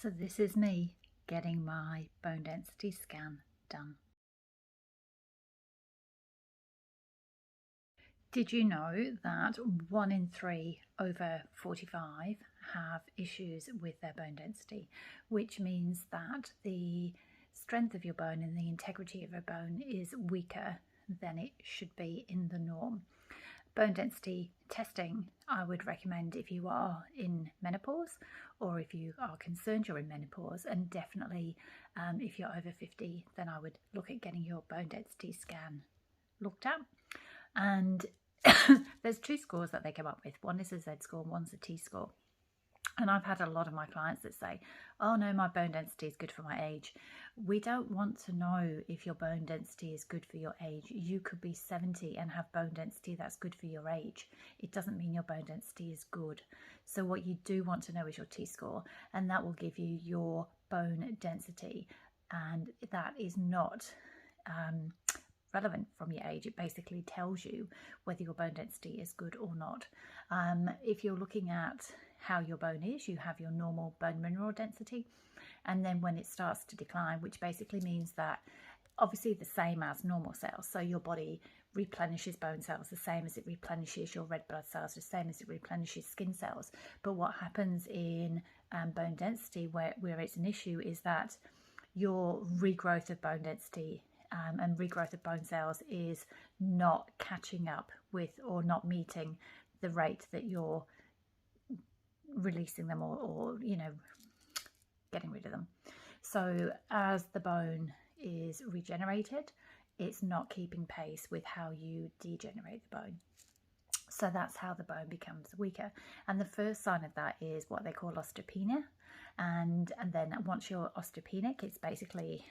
So this is me getting my bone density scan done. Did you know that 1 in 3 over 45 have issues with their bone density, which means that the strength of your bone and the integrity of your bone is weaker than it should be in the norm. Bone density testing I would recommend if you are in menopause or if you are concerned you're in menopause, and definitely if you're over 50, then I would look at getting your bone density scan looked at. And there's 2 scores that they come up with. One is a Z score and one's a T score. And I've had a lot of my clients that say, oh no, my bone density is good for my age. We don't want to know if your bone density is good for your age. You could be 70 and have bone density that's good for your age. It doesn't mean your bone density is good. So what you do want to know is your T-score, and that will give you your bone density. And that is not relevant from your age. It basically tells you whether your bone density is good or not. If you're looking at how your bone is, you have your normal bone mineral density, and then when it starts to decline, which basically means that obviously the same as normal cells, so your body replenishes bone cells the same as it replenishes your red blood cells, the same as it replenishes skin cells. But what happens in bone density where it's an issue is that your regrowth of bone density and regrowth of bone cells is not catching up with or not meeting the rate that you're releasing them or getting rid of them. So as the bone is regenerated, it's not keeping pace with how you degenerate the bone. So that's how the bone becomes weaker. And the first sign of that is what they call osteopenia. And then once you're osteopenic, it's basically,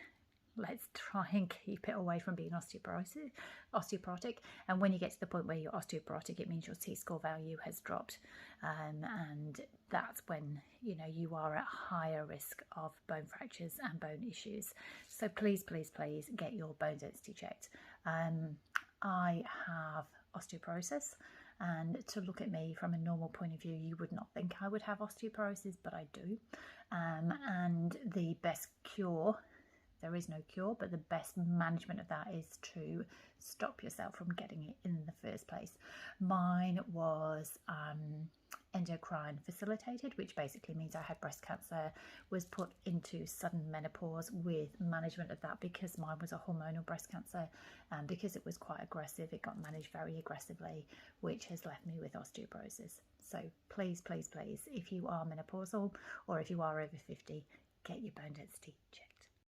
let's try and keep it away from being osteoporotic. And when you get to the point where you're osteoporotic, it means your T-score value has dropped. And that's when, you are at higher risk of bone fractures and bone issues. So please, please, please get your bone density checked. I have osteoporosis, and to look at me from a normal point of view, you would not think I would have osteoporosis, but I do. And the best cure, there is no cure, but the best management of that is to stop yourself from getting it in the first place. Mine was endocrine facilitated, which basically means I had breast cancer, was put into sudden menopause with management of that because mine was a hormonal breast cancer, and because it was quite aggressive, it got managed very aggressively, which has left me with osteoporosis. So please, please, please, if you are menopausal or if you are over 50, get your bone density checked.